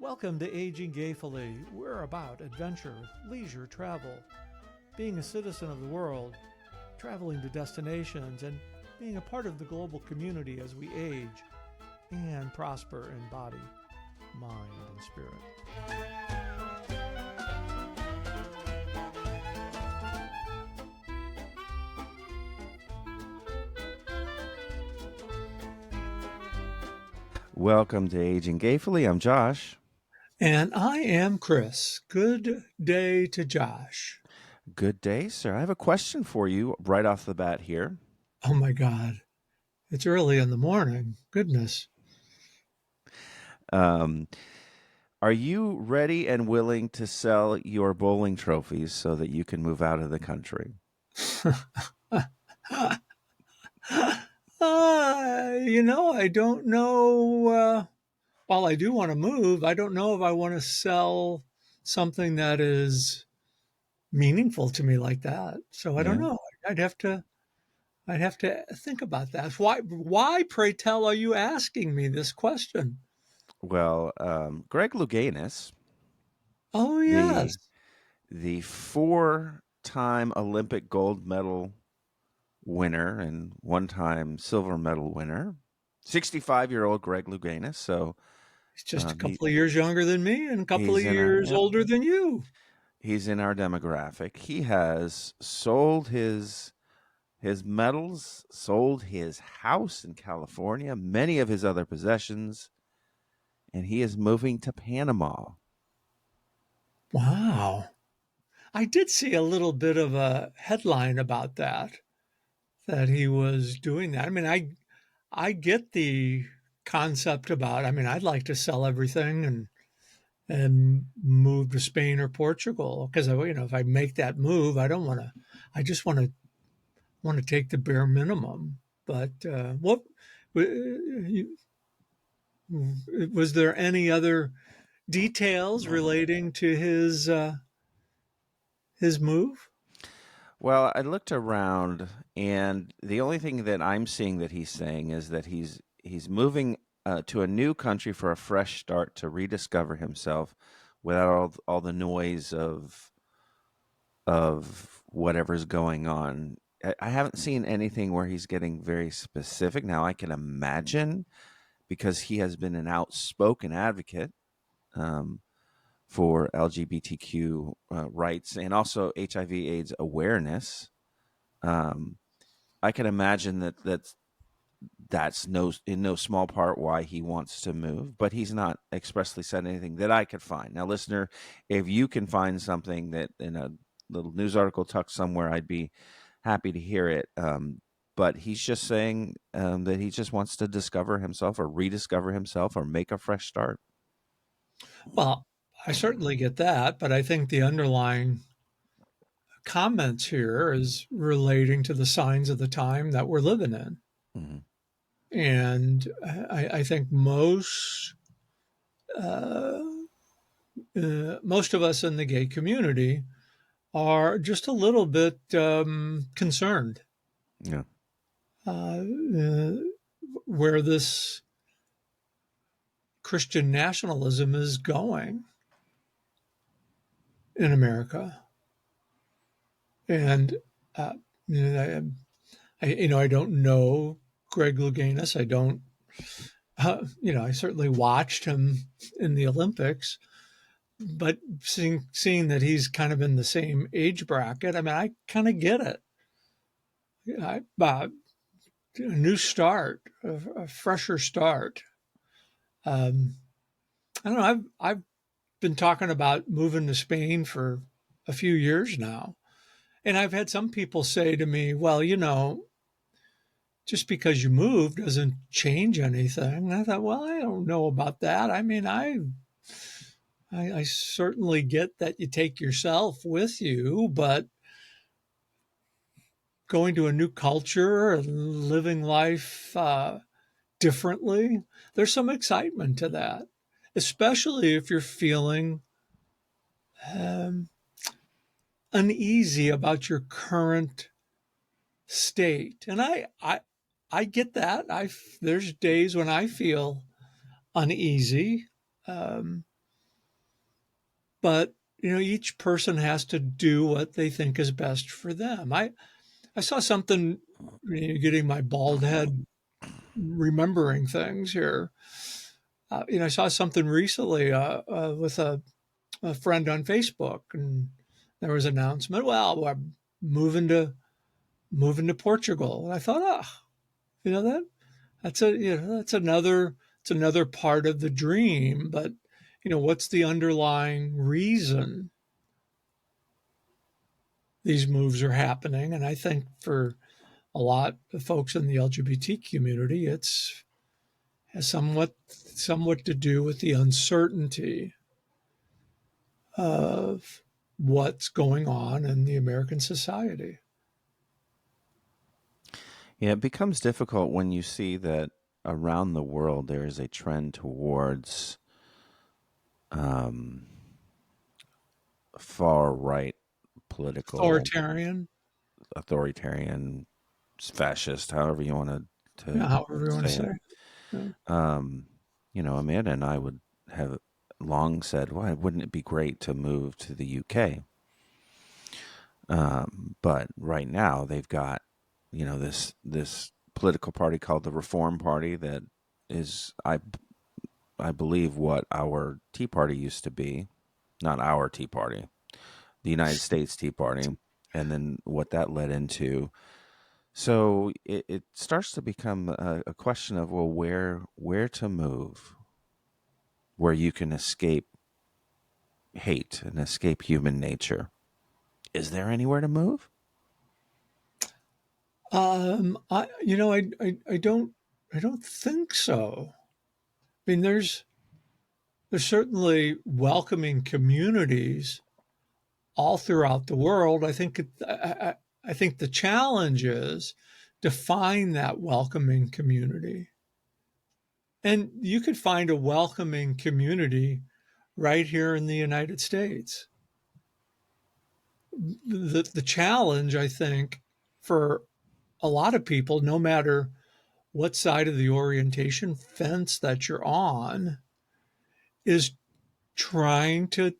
Welcome to Aging Gayfully. We're about adventure, leisure, travel, being a citizen of the world, traveling to destinations, and being a part of the global community as we age and prosper in body, mind, and spirit. Welcome to Aging Gayfully. I'm Josh. And I am Chris. Good day to Josh. Good day, sir. I have a question for you right off the bat here. Oh my God. It's early in the morning. Goodness. Are you ready and willing to sell your bowling trophies so that you can move out of the country? I don't know. While I do want to move, I don't know if I want to sell something that is meaningful to me like that. So I don't Yeah. know. I'd have to think about that. Why, pray tell, are you asking me this question? Well, Greg Louganis, Oh, the yes. the four-time Olympic gold medal winner and one-time silver medal winner, 65-year-old Greg Louganis. So He's just a he couple of years younger than me and a couple of he's in our years yeah, older than you. he's in our demographic. He has sold his medals, sold his house in California, many of his other possessions, and he is moving to Panama. Wow. I did see a little bit of a headline about that he was doing that. I mean, I get the concept about, I mean, I'd like to sell everything and move to Spain or Portugal because if I make that move, I don't want to. I just want to take the bare minimum. But what was there any other details relating to his move? Well, I looked around, and the only thing that I'm seeing that he's saying is that he's moving to a new country for a fresh start to rediscover himself without all the noise of whatever's going on. I haven't seen anything where he's getting very specific. Now, I can imagine because he has been an outspoken advocate um, for LGBTQ rights and also HIV/AIDS awareness. Um, I can imagine that's in no small part why he wants to move, but he's not expressly said anything that I could find. Now, listener, if you can find something that in a little news article tucked somewhere, I'd be happy to hear it. But he's just saying that he just wants to discover himself or rediscover himself or make a fresh start. Well, I certainly get that, but I think the underlying comments here is relating to the signs of the time that we're living in. Mm-hmm. And I think uh, most of us in the gay community are just a little bit concerned Yeah. uh, uh, where this Christian nationalism is going in America. And uh, you know, I don't know Greg Louganis. I don't. I certainly watched him in the Olympics, but seeing that he's kind of in the same age bracket, I mean, I kind of get it. A new start, a fresher start. Um, I don't know. I've been talking about moving to Spain for a few years now, and I've had some people say to me, "Well, just because you move doesn't change anything." And I thought, well, I don't know about that. I mean, I certainly get that you take yourself with you, but going to a new culture and living life differently, there's some excitement to that, especially if you're feeling um, uneasy about your current state. And I get that. There's days when I feel uneasy. Um, but each person has to do what they think is best for them. I saw something, getting my bald head remembering things here. I saw something recently with a friend on Facebook, and there was an announcement. Well, we're moving to moving to Portugal, and I thought, that that's another part of the dream. But what's the underlying reason these moves are happening? And I think for a lot of folks in the LGBT community, it's has somewhat to do with the uncertainty of what's going on in the American society. Yeah, it becomes difficult when you see that around the world there is a trend towards um, far right political, Authoritarian, authoritarian, fascist, however you want to however you want to say say it. it. Yeah. Um, Amanda and I would have long said, "Why wouldn't it be great to move to the UK?" But right now they've got, this political party called the Reform Party that is, I believe, what our Tea Party used to be. Not our Tea Party, the United States Tea Party, and then what that led into. So it starts to become a question of, well, where to move, where you can escape hate and escape human nature. Is there anywhere to move? I don't think so. I mean, there's certainly welcoming communities all throughout the world. I think the challenge is to find that welcoming community. And you could find a welcoming community right here in the United States. The challenge, I think, for a lot of people, no matter what side of the orientation fence that you're on, is trying to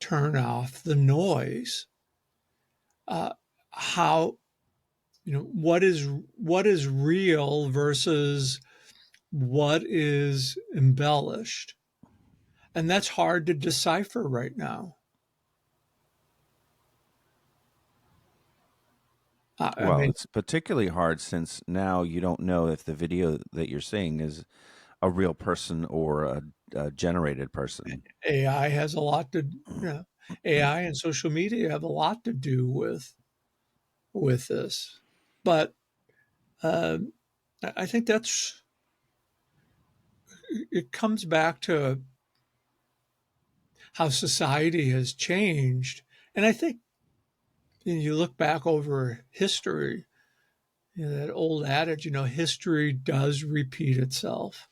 turn off the noise. Uh, how what is real versus what is embellished, and that's hard to decipher right now. I Well, mean, it's particularly hard since now you don't know if the video that you're seeing is a real person or a generated person. AI has a lot to AI and social media have a lot to do with this, but um, I think that's it comes back to how society has changed. And I think you look back over history, that old adage, history does repeat itself.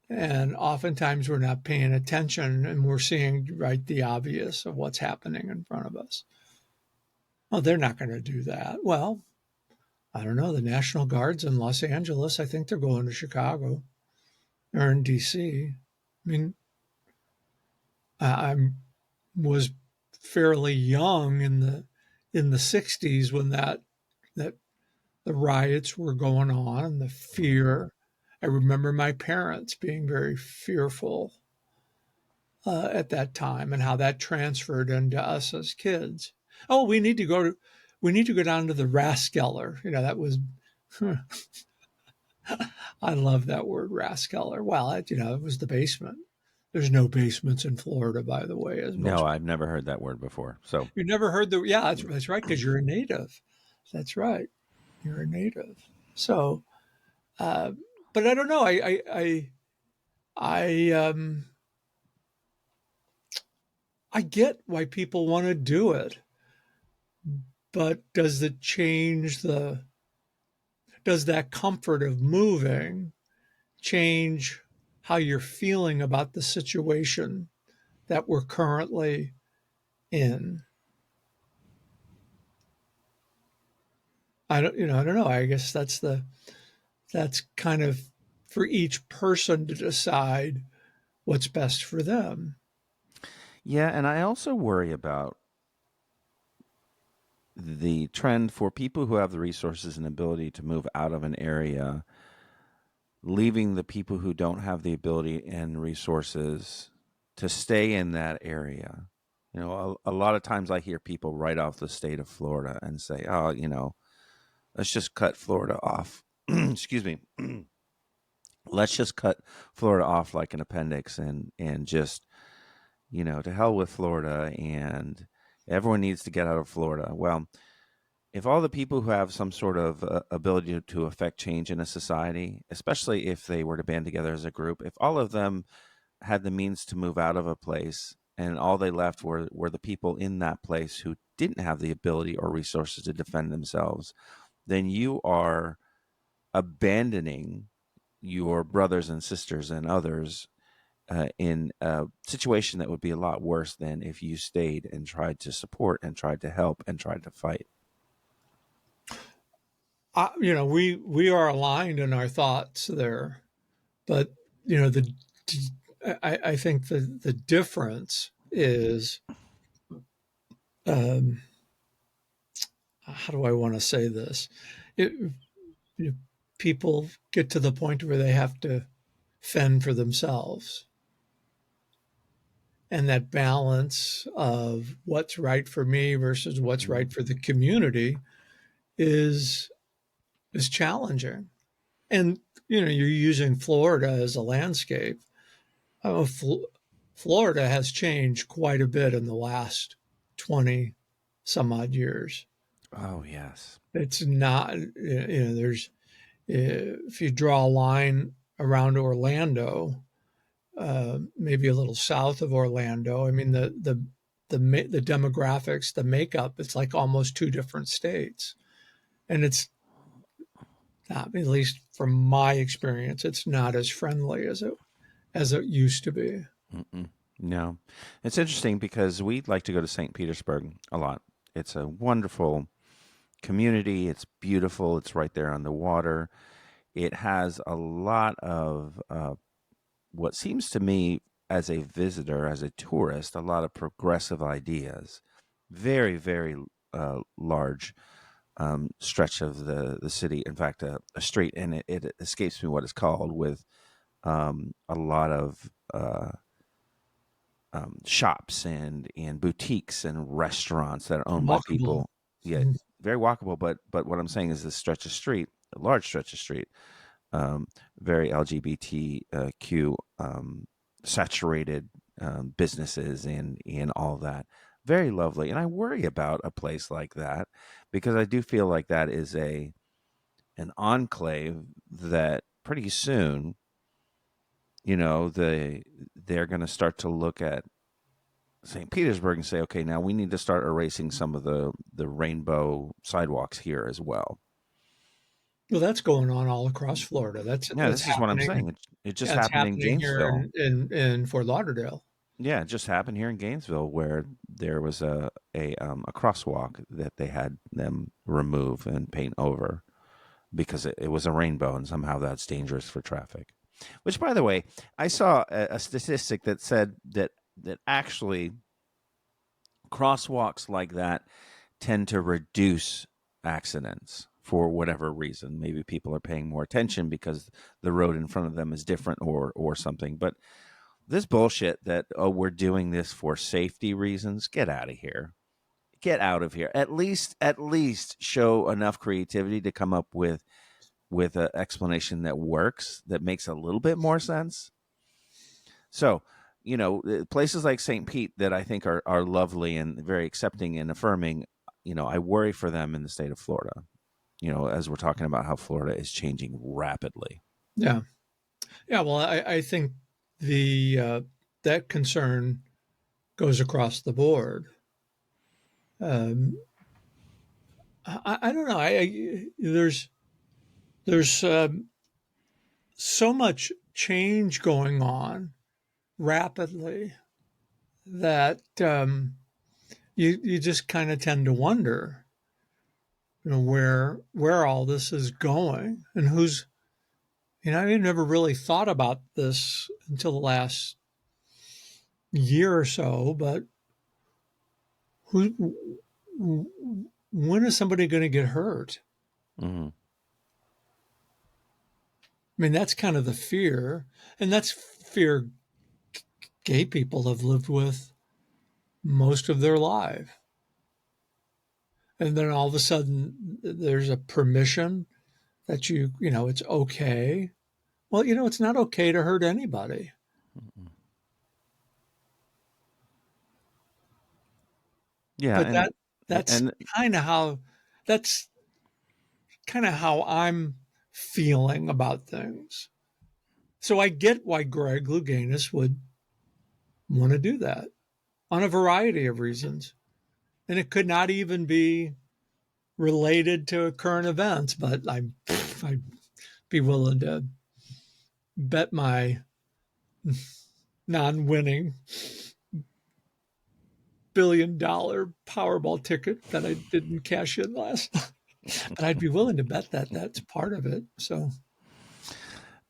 And oftentimes we're not paying attention and we're seeing right the obvious of what's happening in front of us. Oh, they're not going to do that. Well, I don't know. The National Guard's in Los Angeles. I think they're going to Chicago or in DC. I mean, I was fairly young in the 60s when that the riots were going on and the fear. I remember my parents being very fearful at that time and how that transferred into us as kids. Oh, we need to go down to the Raskeller. That was, I love that word Raskeller. Well, it was the basement. There's no basements in Florida, by the way, as No, most. I've never heard that word before. So, You never heard yeah, that's right, because you're a native. That's right. You're a native. So, uh, but I don't know. I I get why people want to do it, but does that comfort of moving change how you're feeling about the situation that we're currently in? I don't know. I guess that's kind of for each person to decide what's best for them. Yeah, and I also worry about the trend for people who have the resources and ability to move out of an area, leaving the people who don't have the ability and resources to stay in that area. You know, a lot of times I hear people write off the state of Florida and say, "Oh, let's just cut Florida off." Excuse me. Let's just cut Florida off like an appendix and just, to hell with Florida, and everyone needs to get out of Florida. Well, if all the people who have some sort of ability to affect change in a society, especially if they were to band together as a group, if all of them had the means to move out of a place and all they left were the people in that place who didn't have the ability or resources to defend themselves, then you are abandoning your brothers and sisters and others in a situation that would be a lot worse than if you stayed and tried to support and tried to help and tried to fight. We are aligned in our thoughts there, but you know the I think the difference is, um, how do I want to say this? It, you know, people get to the point where they have to fend for themselves, and that balance of what's right for me versus what's Mm. right for the community is is challenging. And you're using Florida as a landscape. Oh, Florida has changed quite a bit in the last 20 some odd years. Oh, yes. It's not, there's, if you draw a line around Orlando, maybe a little south of Orlando, I mean, the demographics, the makeup, it's like almost two different states. And it's not, at least from my experience, it's not as friendly as it used to be. Mm-mm. No. It's interesting because we like to go to St. Petersburg a lot. It's a wonderful community. It's beautiful. It's right there on the water. It has a lot of what seems to me, as a visitor, as a tourist, a lot of progressive ideas. Very, very large stretch of the city. In fact, a street, and it escapes me what it's called, with a lot of shops and boutiques and restaurants that are owned by Walkable. people. Yeah, very walkable. But what I'm saying is this stretch of street, a large stretch of street, um, very LGBTQ saturated businesses and all that. Very lovely, and I worry about a place like that because I do feel like that is a an enclave that pretty soon, they're going to start to look at St. Petersburg and say, okay, now we need to start erasing some of the rainbow sidewalks here as well. Well, that's going on all across Florida. Yeah, That's this is what I'm happening. saying. It just Yeah, it's happened in happening here Gainesville. in Fort Lauderdale. Yeah, it just happened here in Gainesville where there was a crosswalk that they had them remove and paint over because it was a rainbow and somehow that's dangerous for traffic. Which, by the way, I saw a statistic that said that actually crosswalks like that tend to reduce accidents for whatever reason. Maybe people are paying more attention because the road in front of them is different or something. But this bullshit that, oh, we're doing this for safety reasons, get out of here. Get out of here. At least show enough creativity to come up with an explanation that works, that makes a little bit more sense. So, places like St. Pete that I think are lovely and very accepting and affirming, I worry for them in the state of Florida, as we're talking about how Florida is changing rapidly. Yeah, yeah. Well, I think the that concern goes across the board. Um, I don't know. There's so much change going on rapidly that you just kind of tend to wonder, where all this is going and who's. I never really thought about this until the last year or so, but who, when is somebody going to get hurt? Hmm. I mean, that's kind of the fear, and that's fear gay people have lived with most of their life. And then all of a sudden, there's a permission that it's okay. Well, it's not okay to hurt anybody. Yeah, But that's and kind of how that's kind of how I'm feeling about things. So I get why Greg Louganis would want to do that on a variety of reasons. And it could not even be related to current events, but I'd be willing to bet my non-winning $1 billion Powerball ticket that I didn't cash in last. But I'd be willing to bet that that's part of it. So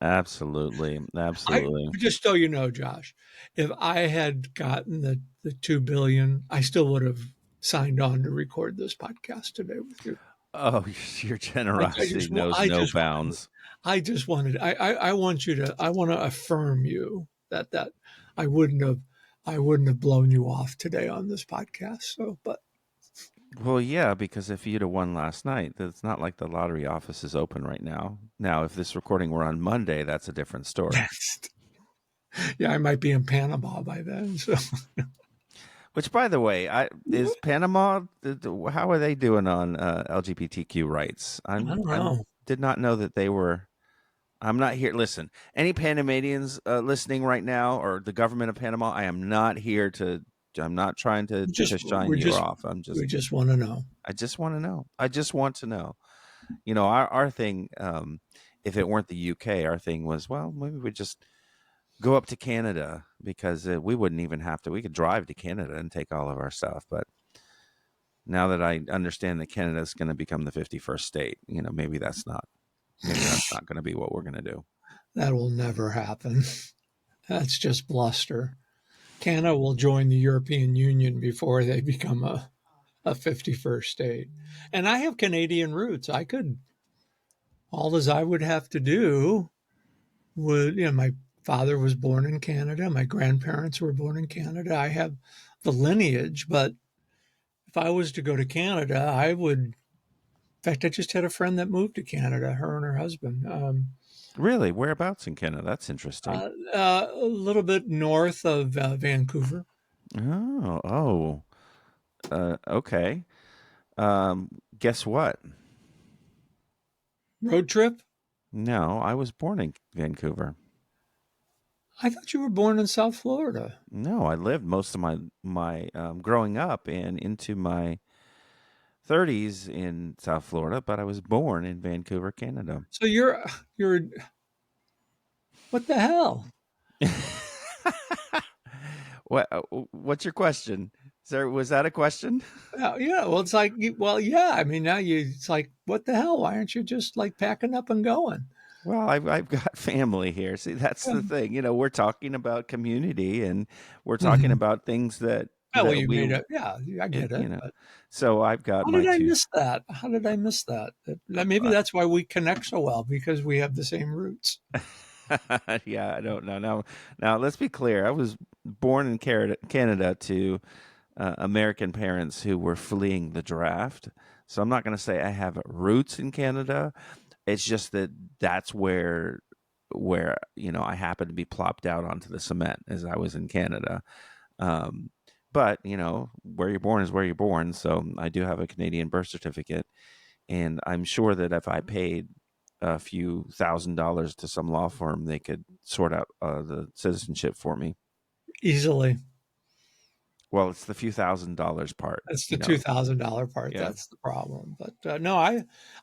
absolutely, I absolutely. just so you know, Josh, if I had gotten the 2 billion, I still would have signed on to record this podcast today with you. Oh, your I generosity just knows I no just wanted bounds. I want you to I want to affirm you that I wouldn't have blown you off today on this podcast. So, but Well, yeah, because if you'd have won last night, it's not like the lottery office is open right now. Now, if this recording were on Monday, that's a different story. yeah, I might be in Panama by then. So Which, by the way, is Panama. How are they doing on LGBTQ rights? I don't I'm know. did not know that they were. I'm not here. Listen, any Panamanians listening right now, or the government of Panama, I am not here to. I'm not trying We to just shine we you just off. I'm just. we just want to know. I just want to know. I just want to know. Our thing. If it weren't the UK, our thing was, well, maybe we just go up to Canada because we wouldn't even have to. We could drive to Canada and take all of our stuff. But now that I understand that Canada is going to become the 51st state, maybe that's not going to be what we're going to do. That will never happen. That's just bluster. Canada will join the European Union before they become a 51st state. And I have Canadian roots. All as I would have to do my father was born in Canada. My grandparents were born in Canada. I have the lineage, but if I was to go to Canada, I would. In fact, I just had a friend that moved to Canada, her and her husband. Really, whereabouts in Canada? That's interesting. A little bit north of Vancouver. Oh, okay. Guess what? Road trip? No, I was born in Vancouver. I thought you were born in South Florida. No, I lived most of my growing up and into my 30s in South Florida, but I was born in Vancouver, Canada. So you're what the hell? What's your question? Sir, was that a question? Yeah, well, it's like, well, yeah. I mean, it's like, what the hell? Why aren't you just like packing up and going? Well, I've got family here. See, that's Yeah. the thing. We're talking about community and we're talking Mhm. about things that Oh, well, that you we, made it. Yeah, I it, get you it. know. But So I've got how my did I two. miss that? How did I miss that? Maybe that's why we connect so well because we have the same roots. Yeah, I don't know. Now let's be clear. I was born in Canada to American parents who were fleeing the draft. So I'm not going to say I have roots in Canada. It's just that that's where I happened to be plopped out onto the cement as I was in Canada. Um, but where you're born is where you're born. So I do have a Canadian birth certificate, and I'm sure that if I paid a few $1,000s to some law firm, they could sort out the citizenship for me. Easily. Well, it's the few $1,000s part, That's the $2,000 part. Yeah. That's the problem. But no,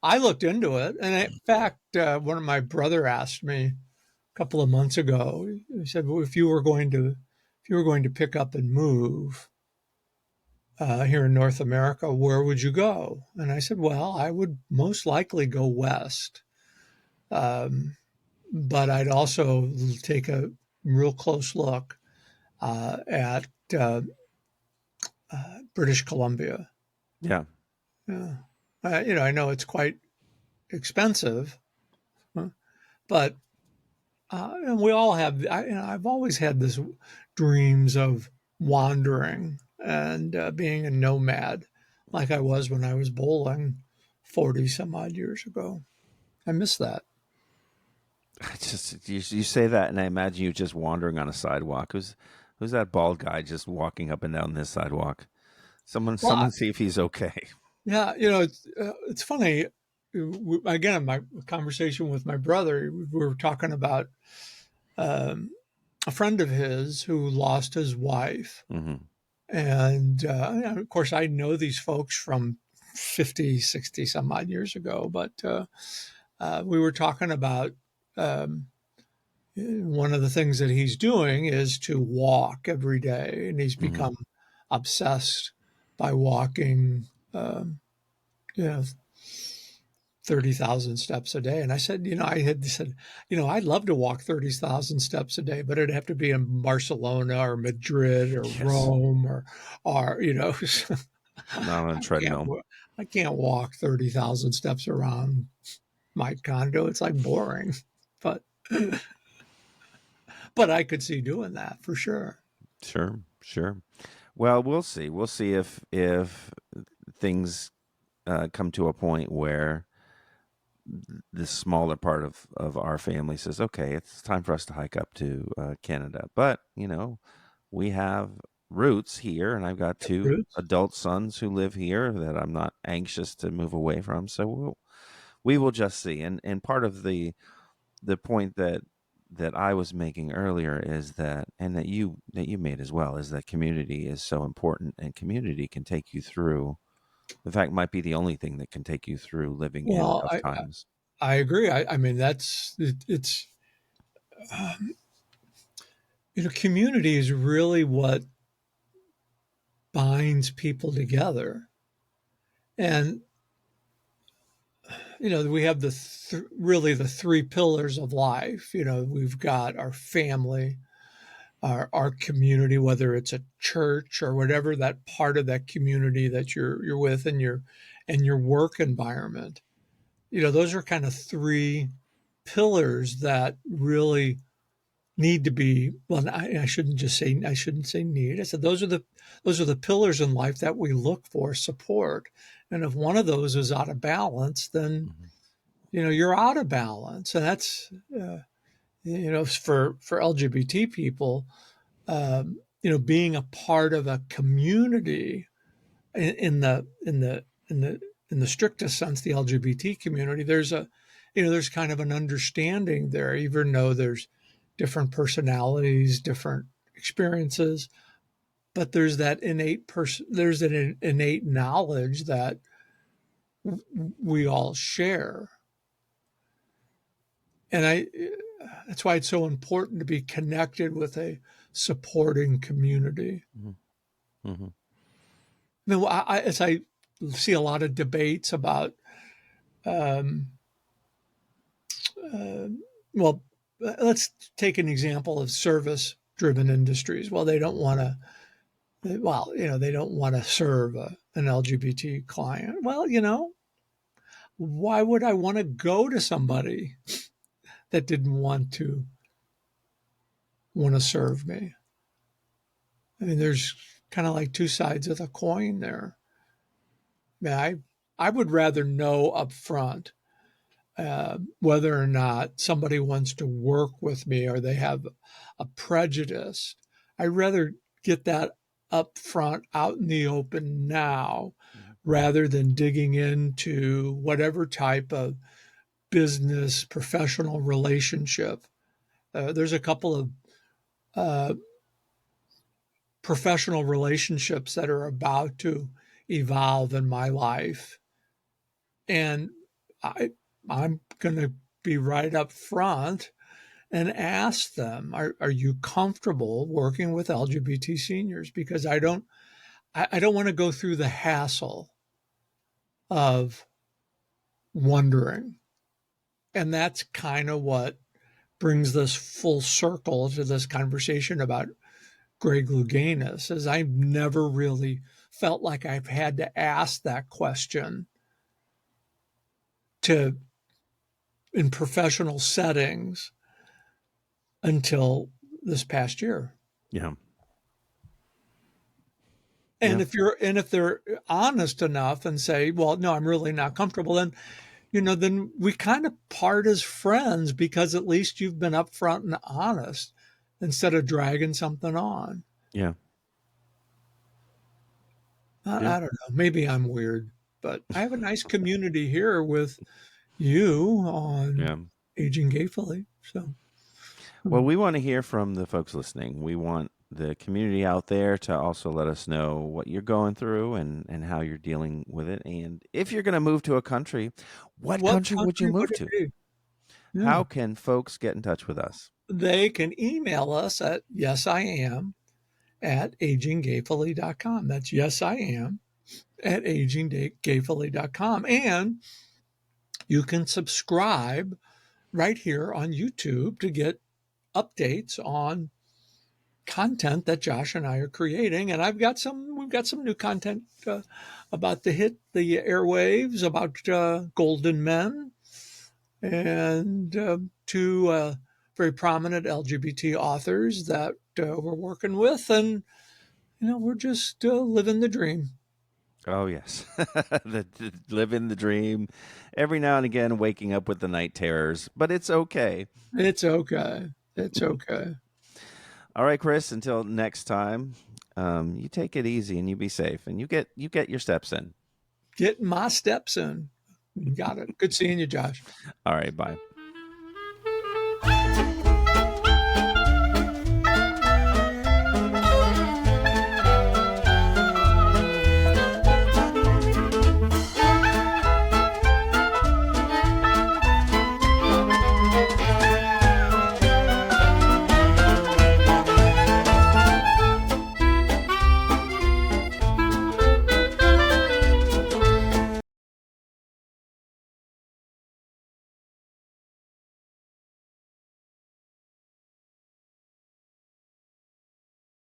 I looked into it, and in fact, one of my brother asked me a couple of months ago. He said, "Well, if you were going to pick up and move here in North America, where would you go?" And I said, "Well, I would most likely go west, um, but I'd also take a real close look at British Columbia. Yeah. Yeah. I know it's quite expensive, but and we all have. I've always had this dreams of wandering and being a nomad, like I was when I was bowling 40 some odd years ago. I miss that. I just you say that, and I imagine you just wandering on a sidewalk. Who's that bald guy just walking up and down this sidewalk? Well, Someone see if he's okay. yeah, it's funny. Again, my conversation with my brother, we were talking about um, a friend of his who lost his wife. Hmm. And of course, I know these folks from 50, 60 some odd years ago, but we were talking about um, one of the things that he's doing is to walk every day, and he's Hmm. become obsessed by walking, um, you know, 30,000 steps a day. And I said, I had said, I'd love to walk 30,000 steps a day, but it'd have to be in Barcelona or Madrid or Yes, Rome or not on a I can't, treadmill. I can't walk 30,000 steps around my condo. It's like boring, but, but I could see doing that for sure. Sure, sure. Well, we'll see. We'll see if things come to a point where the smaller part of our family says, "Okay, it's time for us to hike up to Canada." But we have roots here, and I've got two Roots. adult sons who live here that I'm not anxious to move away from. So we will just see. And part of the point that I was making earlier is that, and that you made as well, is that community is so important, and community can take you through. In fact, might be the only thing that can take you through living in Well, tough times. I agree. I mean, it's, um, community is really what binds people together. And we have really the three pillars of life. We've got our family, our community, whether it's a church or whatever that part of that community that you're with, and your work environment. Those are kind of three pillars that really need to be. Well, I shouldn't say need. I said those are the pillars in life that we look for support. And if one of those is out of balance, then Mhm. you're out of balance. And that's for LGBT people, being a part of a community in the strictest sense, the LGBT community, there's kind of an understanding there, even though there's different personalities, different experiences, but there's an innate knowledge that we all share. And that's why it's so important to be connected with a supporting community. Mhm. Mhm. I mean, as I see a lot of debates about, um, uh, well, let's take an example of service-driven industries. Well, they don't want to. Well, they don't want to serve an LGBT client. Well, why would I want to go to somebody that didn't want to serve me? I mean, there's kind of like two sides of the coin there. I mean, I would rather know up front whether or not somebody wants to work with me or they have a prejudice. I'd rather get that up front out in the open now Mhm. rather than digging into whatever type of business professional relationship. There's a couple of uh, professional relationships that are about to evolve in my life. And I, I'm going to be right up front and ask them, are you comfortable working with LGBT seniors? Because I don't want to go through the hassle of wondering. And that's kind of what brings this full circle to this conversation about Greg Louganis is I've never really felt like I've had to ask that question to in professional settings until this past year. Yeah. And Yeah. if they're honest enough and say, well, no, I'm really not comfortable, then then we kind of part as friends because at least you've been upfront and honest instead of dragging something on. Yeah. Yeah. I don't know. Maybe I'm weird, but I have a nice community here with you on Yeah. Aging Gayfully. So, Well, hmm. we want to hear from the folks listening. We want the community out there to also let us know what you're going through and how you're dealing with it. And if you're going to move to a country, what What country would you country would move it to? be? Yeah. How can folks get in touch with us? They can email us at yesiam at aginggayfully.com. That's yes, I am at aginggayfully.com. And you can subscribe right here on YouTube to get updates on content that Josh and I are creating. And we've got some new content about to hit the airwaves about golden men and two very prominent LGBT authors that we're working with. And, we're just living the dream. Oh, yes. Living the dream. Every now and again, waking up with the night terrors, but it's okay. It's okay. It's okay. All right, Chris, until next time, you take it easy and you be safe and you get your steps in. Getting my steps in. You got it. Good seeing you, Josh. All right, bye.